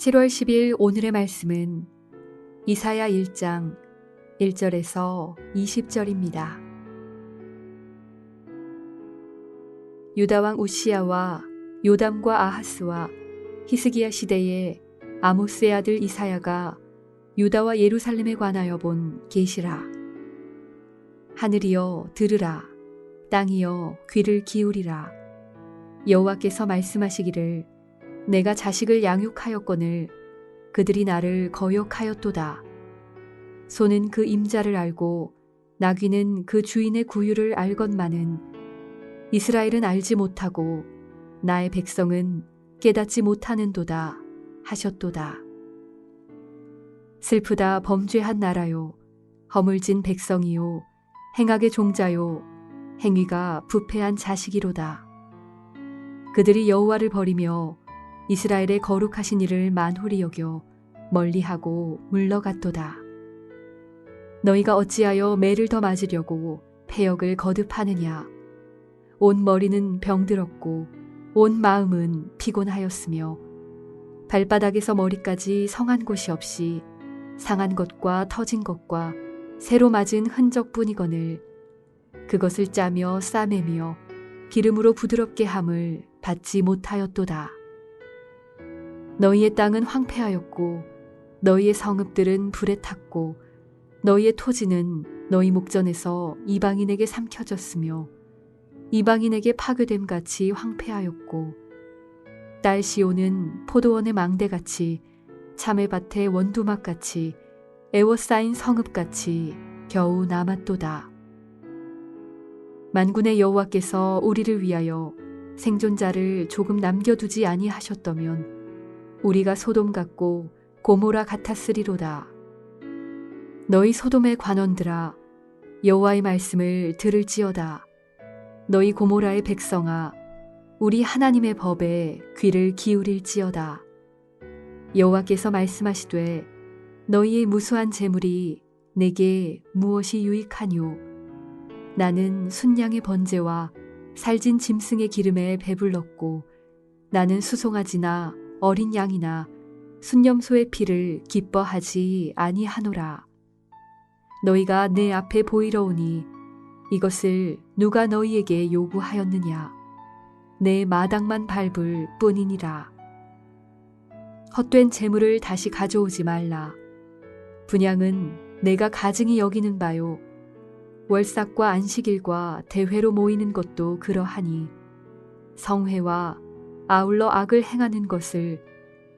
7월 10일 오늘의 말씀은 이사야 1장 1절에서 20절입니다. 유다왕 우시야와 요담과 아하스와 히스기야 시대에 아모스의 아들 이사야가 유다와 예루살렘에 관하여 본 계시라. 하늘이여 들으라. 땅이여 귀를 기울이라. 여호와께서 말씀하시기를 내가 자식을 양육하였거늘 그들이 나를 거역하였도다. 소는 그 임자를 알고 나귀는 그 주인의 구유를 알건만은 이스라엘은 알지 못하고 나의 백성은 깨닫지 못하는도다 하셨도다. 슬프다 범죄한 나라요 허물진 백성이요 행악의 종자요 행위가 부패한 자식이로다. 그들이 여호와를 버리며 이스라엘의 거룩하신 이를 만홀히 여겨 멀리하고 물러갔도다. 너희가 어찌하여 매를 더 맞으려고 패역을 거듭하느냐. 온 머리는 병들었고 온 마음은 피곤하였으며 발바닥에서 머리까지 성한 곳이 없이 상한 것과 터진 것과 새로 맞은 흔적뿐이거늘 그것을 짜며 싸매며 기름으로 부드럽게 함을 받지 못하였도다. 너희의 땅은 황폐하였고 너희의 성읍들은 불에 탔고 너희의 토지는 너희 목전에서 이방인에게 삼켜졌으며 이방인에게 파괴됨 같이 황폐하였고 딸 시온은 포도원의 망대같이 참외밭의 원두막같이 애워싸인 성읍같이 겨우 남았도다. 만군의 여호와께서 우리를 위하여 생존자를 조금 남겨두지 아니하셨더면 우리가 소돔 같고 고모라 같았으리로다. 너희 소돔의 관원들아 여호와의 말씀을 들을지어다. 너희 고모라의 백성아 우리 하나님의 법에 귀를 기울일지어다. 여호와께서 말씀하시되 너희의 무수한 재물이 내게 무엇이 유익하뇨. 나는 순양의 번제와 살진 짐승의 기름에 배불렀고 나는 수송아지나 어린 양이나 순념소의 피를 기뻐하지 아니하노라. 너희가 내 앞에 보이러 오니 이것을 누가 너희에게 요구하였느냐. 내 마당만 밟을 뿐이니라. 헛된 재물을 다시 가져오지 말라. 분향은 내가 가증히 여기는 바요. 월삭과 안식일과 대회로 모이는 것도 그러하니 성회와 아울러 악을 행하는 것을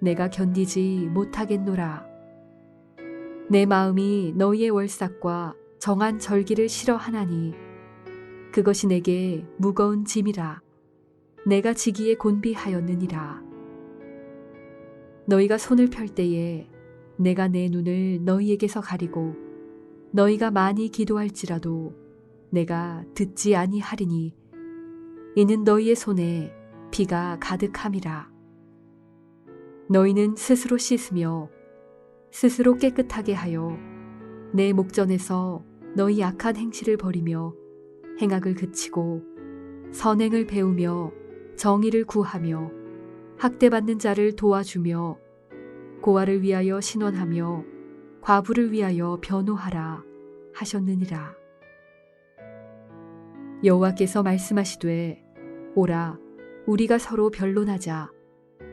내가 견디지 못하겠노라. 내 마음이 너희의 월삭과 정한 절기를 싫어하나니 그것이 내게 무거운 짐이라. 내가 지기에 곤비하였느니라. 너희가 손을 펼 때에 내가 내 눈을 너희에게서 가리고 너희가 많이 기도할지라도 내가 듣지 아니하리니 이는 너희의 손에 피가 가득함이라. 너희는 스스로 씻으며 스스로 깨끗하게 하여 내 목전에서 너희 악한 행실을 버리며 행악을 그치고 선행을 배우며 정의를 구하며 학대받는 자를 도와주며 고아를 위하여 신원하며 과부를 위하여 변호하라 하셨느니라. 여호와께서 말씀하시되 오라 우리가 서로 변론하자.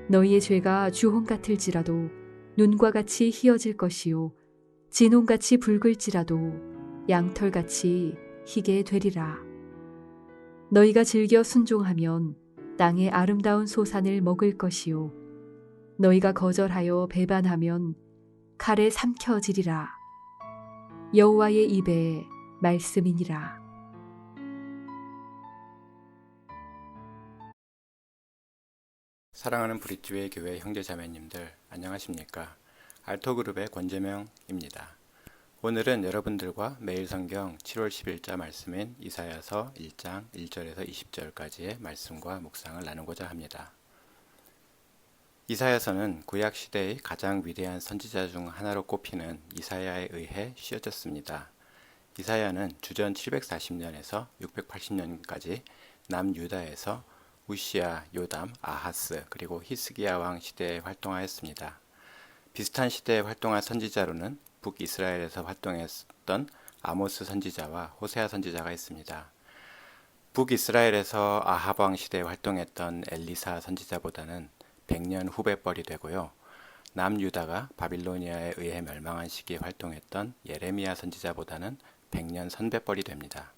너희의 죄가 주홍 같을지라도 눈과 같이 희어질 것이요 진홍같이 붉을지라도 양털같이 희게 되리라. 너희가 즐겨 순종하면 땅의 아름다운 소산을 먹을 것이요 너희가 거절하여 배반하면 칼에 삼켜지리라. 여호와의 입의 말씀이니라. 사랑하는 브릿지웨이 교회 형제자매님들 안녕하십니까? 알토그룹의 권재명입니다. 오늘은 여러분들과 매일 성경 7월 10일자 말씀인 이사야서 1장 1절에서 20절까지의 말씀과 묵상을 나누고자 합니다. 이사야서는 구약 시대의 가장 위대한 선지자 중 하나로 꼽히는 이사야에 의해 씌어졌습니다. 이사야는 주전 740년에서 680년까지 남유다에서 우시야, 요담, 아하스 그리고 히스기야 왕 시대에 활동하였습니다. 비슷한 시대에 활동한 선지자로는 북이스라엘에서 활동했던 아모스 선지자와 호세아 선지자가 있습니다. 북이스라엘에서 아합 왕 시대에 활동했던 엘리사 선지자보다는 100년 후배뻘이 되고요. 남유다가 바빌로니아에 의해 멸망한 시기에 활동했던 예레미야 선지자보다는 100년 선배뻘이 됩니다.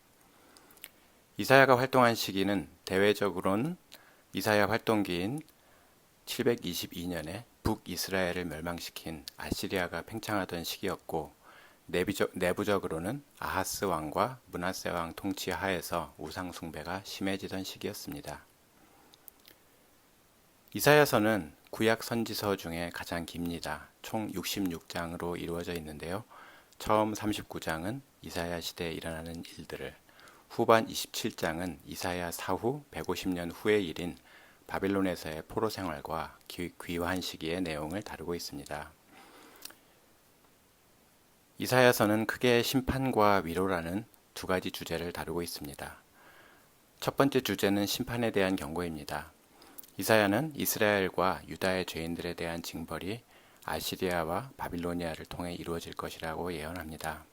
이사야가 활동한 시기는 대외적으로는 이사야 활동기인 722년에 북이스라엘을 멸망시킨 아시리아가 팽창하던 시기였고, 내부적으로는 아하스 왕과 므낫세 왕 통치 하에서 우상 숭배가 심해지던 시기였습니다. 이사야서는 구약 선지서 중에 가장 깁니다. 총 66장으로 이루어져 있는데요. 처음 39장은 이사야 시대에 일어나는 일들을, 후반 27장은 이사야 사후 150년 후의 일인 바빌론에서의 포로 생활과 귀환 시기의 내용을 다루고 있습니다. 이사야서는 크게 심판과 위로라는 두 가지 주제를 다루고 있습니다. 첫 번째 주제는 심판에 대한 경고입니다. 이사야는 이스라엘과 유다의 죄인들에 대한 징벌이 아시리아와 바빌로니아를 통해 이루어질 것이라고 예언합니다.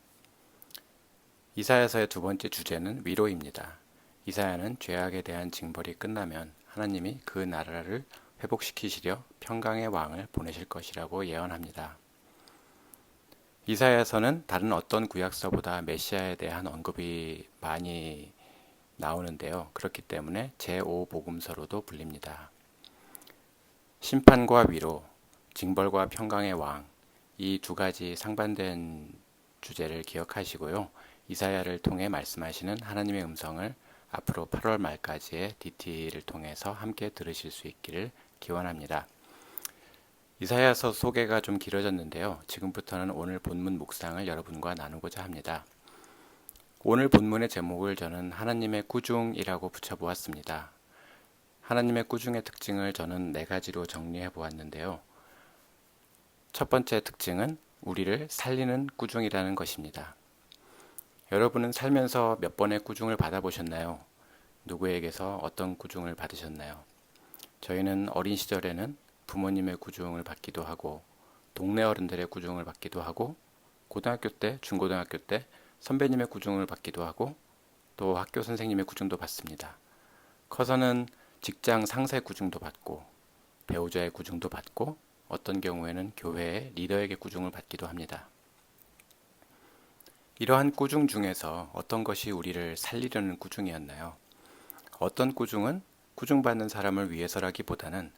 이사야서의 두 번째 주제는 위로입니다. 이사야는 죄악에 대한 징벌이 끝나면 하나님이 그 나라를 회복시키시려 평강의 왕을 보내실 것이라고 예언합니다. 이사야서는 다른 어떤 구약서보다 메시아에 대한 언급이 많이 나오는데요. 그렇기 때문에 제5복음서로도 불립니다. 심판과 위로, 징벌과 평강의 왕, 이 두 가지 상반된 주제를 기억하시고요. 이사야를 통해 말씀하시는 하나님의 음성을 앞으로 8월 말까지의 DT를 통해서 함께 들으실 수 있기를 기원합니다. 이사야서 소개가 좀 길어졌는데요. 지금부터는 오늘 본문 묵상을 여러분과 나누고자 합니다. 오늘 본문의 제목을 저는 하나님의 꾸중이라고 붙여보았습니다. 하나님의 꾸중의 특징을 저는 4가지로 정리해 보았는데요. 첫 번째 특징은 우리를 살리는 꾸중이라는 것입니다. 여러분은 살면서 몇 번의 꾸중을 받아보셨나요? 누구에게서 어떤 꾸중을 받으셨나요? 저희는 어린 시절에는 부모님의 꾸중을 받기도 하고, 동네 어른들의 꾸중을 받기도 하고, 고등학교 때, 중고등학교 때 선배님의 꾸중을 받기도 하고, 또 학교 선생님의 꾸중도 받습니다. 커서는 직장 상사의 꾸중도 받고, 배우자의 꾸중도 받고, 어떤 경우에는 교회의 리더에게 꾸중을 받기도 합니다. 이러한 꾸중 중에서 어떤 것이 우리를 살리려는 꾸중이었나요? 어떤 꾸중은 꾸중받는 사람을 위해서라기보다는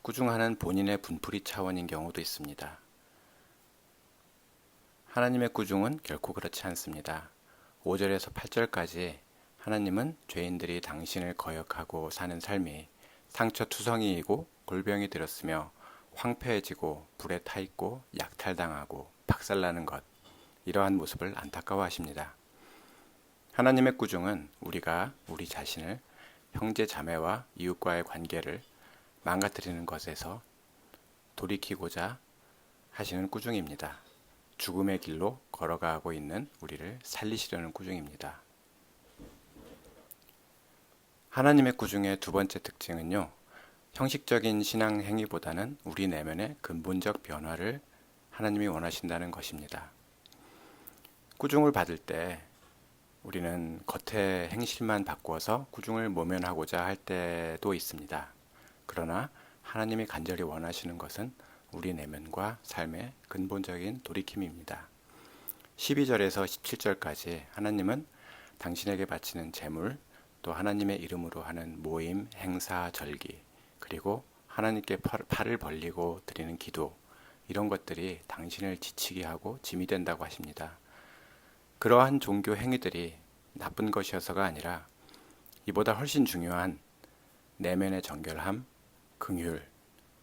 꾸중하는 본인의 분풀이 차원인 경우도 있습니다. 하나님의 꾸중은 결코 그렇지 않습니다. 5절에서 8절까지 하나님은 죄인들이 당신을 거역하고 사는 삶이 상처투성이이고 골병이 들었으며 황폐해지고 불에 타있고 약탈당하고 박살나는 것, 이러한 모습을 안타까워하십니다. 하나님의 꾸중은 우리가 우리 자신을, 형제 자매와 이웃과의 관계를 망가뜨리는 것에서 돌이키고자 하시는 꾸중입니다. 죽음의 길로 걸어가고 있는 우리를 살리시려는 꾸중입니다. 하나님의 꾸중의 두 번째 특징은요, 형식적인 신앙 행위보다는 우리 내면의 근본적 변화를 하나님이 원하신다는 것입니다. 꾸중을 받을 때 우리는 겉의 행실만 바꾸어서 꾸중을 모면하고자 할 때도 있습니다. 그러나 하나님이 간절히 원하시는 것은 우리 내면과 삶의 근본적인 돌이킴입니다. 12절에서 17절까지 하나님은 당신에게 바치는 제물, 또 하나님의 이름으로 하는 모임, 행사, 절기, 그리고 하나님께 팔을 벌리고 드리는 기도, 이런 것들이 당신을 지치게 하고 짐이 된다고 하십니다. 그러한 종교 행위들이 나쁜 것이어서가 아니라 이보다 훨씬 중요한 내면의 정결함, 긍휼,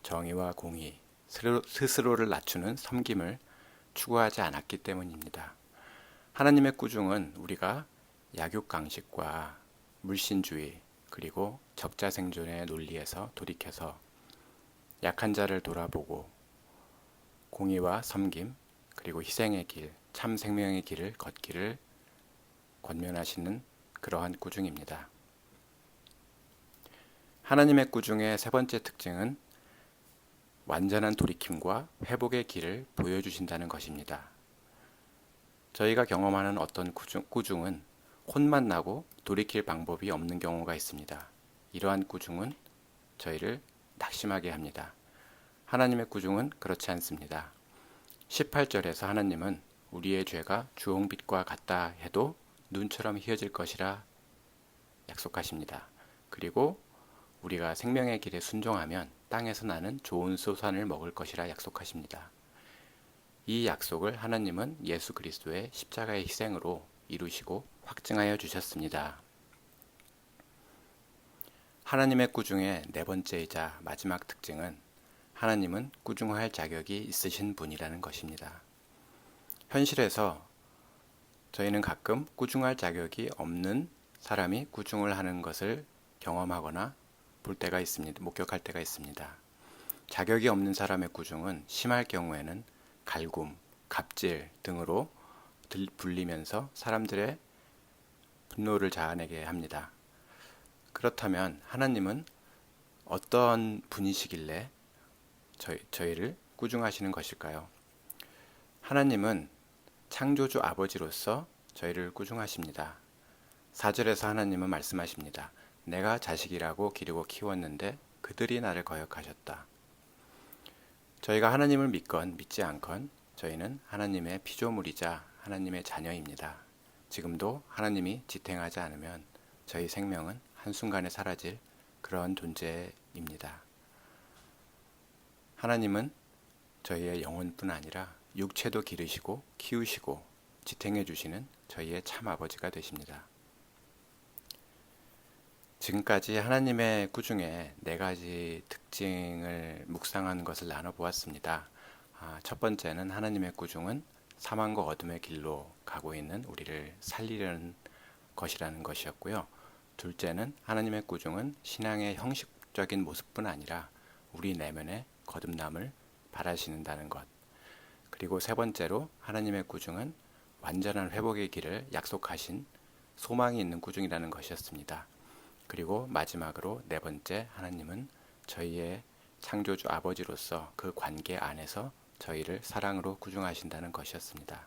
정의와 공의, 스스로를 낮추는 섬김을 추구하지 않았기 때문입니다. 하나님의 꾸중은 우리가 약육강식과 물신주의, 그리고 적자생존의 논리에서 돌이켜서 약한 자를 돌아보고 공의와 섬김, 그리고 희생의 길, 참 생명의 길을 걷기를 권면하시는 그러한 꾸중입니다. 하나님의 꾸중의 세 번째 특징은 완전한 돌이킴과 회복의 길을 보여주신다는 것입니다. 저희가 경험하는 어떤 꾸중은 혼만 나고 돌이킬 방법이 없는 경우가 있습니다. 이러한 꾸중은 저희를 낙심하게 합니다. 하나님의 꾸중은 그렇지 않습니다. 18절에서 하나님은 우리의 죄가 주홍빛과 같다 해도 눈처럼 희어질 것이라 약속하십니다. 그리고 우리가 생명의 길에 순종하면 땅에서 나는 좋은 소산을 먹을 것이라 약속하십니다. 이 약속을 하나님은 예수 그리스도의 십자가의 희생으로 이루시고 확증하여 주셨습니다. 하나님의 꾸중의 네 번째이자 마지막 특징은 하나님은 꾸중할 자격이 있으신 분이라는 것입니다. 현실에서 저희는 가끔 꾸중할 자격이 없는 사람이 꾸중을 하는 것을 경험하거나 볼 때가 있습니다. 목격할 때가 있습니다. 자격이 없는 사람의 꾸중은 심할 경우에는 갈굼, 갑질 등으로 불리면서 사람들의 분노를 자아내게 합니다. 그렇다면 하나님은 어떤 분이시길래 저희를 꾸중하시는 것일까요? 하나님은 창조주 아버지로서 저희를 꾸중하십니다. 4절에서 하나님은 말씀하십니다. 내가 자식이라고 기르고 키웠는데 그들이 나를 거역하셨다. 저희가 하나님을 믿건 믿지 않건 저희는 하나님의 피조물이자 하나님의 자녀입니다. 지금도 하나님이 지탱하지 않으면 저희 생명은 한순간에 사라질 그런 존재입니다. 하나님은 저희의 영혼뿐 아니라 육체도 기르시고 키우시고 지탱해 주시는 저희의 참 아버지가 되십니다. 지금까지 하나님의 꾸중의 네 가지 특징을 묵상하는 것을 나눠보았습니다. 첫 번째는 하나님의 꾸중은 사망과 어둠의 길로 가고 있는 우리를 살리려는 것이라는 것이었고요. 둘째는 하나님의 꾸중은 신앙의 형식적인 모습뿐 아니라 우리 내면의 거듭남을 바라시는다는 것. 그리고 세 번째로 하나님의 꾸중은 완전한 회복의 길을 약속하신 소망이 있는 꾸중이라는 것이었습니다. 그리고 마지막으로 네 번째, 하나님은 저희의 창조주 아버지로서 그 관계 안에서 저희를 사랑으로 꾸중하신다는 것이었습니다.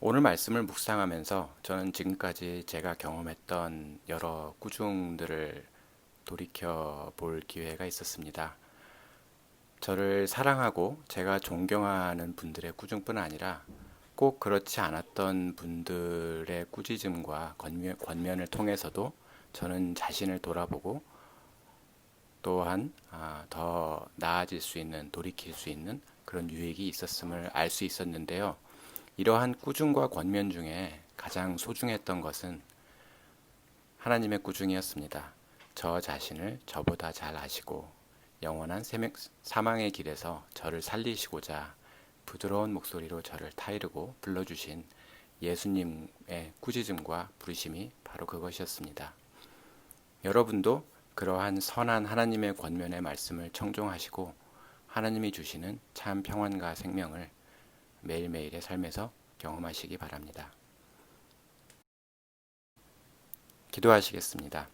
오늘 말씀을 묵상하면서 저는 지금까지 제가 경험했던 여러 꾸중들을 돌이켜 볼 기회가 있었습니다. 저를 사랑하고 제가 존경하는 분들의 꾸중뿐 아니라 꼭 그렇지 않았던 분들의 꾸짖음과 권면을 통해서도 저는 자신을 돌아보고 또한 더 나아질 수 있는, 돌이킬 수 있는 그런 유익이 있었음을 알 수 있었는데요. 이러한 꾸중과 권면 중에 가장 소중했던 것은 하나님의 꾸중이었습니다. 저 자신을 저보다 잘 아시고 영원한 사망의 길에서 저를 살리시고자 부드러운 목소리로 저를 타이르고 불러주신 예수님의 꾸짖음과 부르심이 바로 그것이었습니다. 여러분도 그러한 선한 하나님의 권면의 말씀을 청종하시고 하나님이 주시는 참 평안과 생명을 매일매일의 삶에서 경험하시기 바랍니다. 기도하시겠습니다.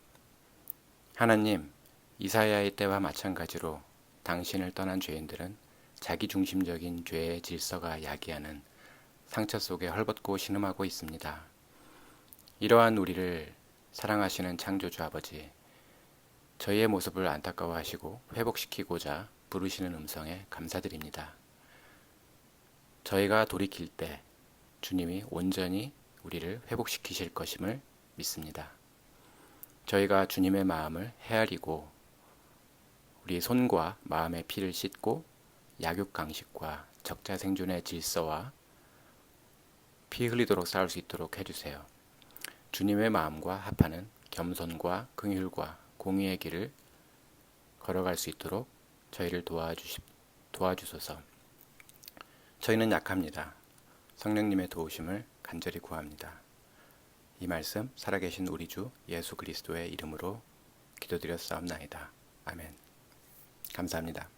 하나님, 이사야의 때와 마찬가지로 당신을 떠난 죄인들은 자기 중심적인 죄의 질서가 야기하는 상처 속에 헐벗고 신음하고 있습니다. 이러한 우리를 사랑하시는 창조주 아버지, 저희의 모습을 안타까워하시고 회복시키고자 부르시는 음성에 감사드립니다. 저희가 돌이킬 때 주님이 온전히 우리를 회복시키실 것임을 믿습니다. 저희가 주님의 마음을 헤아리고 우리 손과 마음의 피를 씻고 약육강식과 적자생존의 질서와 피 흘리도록 싸울 수 있도록 해주세요. 주님의 마음과 합하는 겸손과 긍휼과 공의의 길을 걸어갈 수 있도록 저희를 도와주소서. 저희는 약합니다. 성령님의 도우심을 간절히 구합니다. 이 말씀 살아계신 우리 주 예수 그리스도의 이름으로 기도드렸사옵나이다. 아멘. 감사합니다.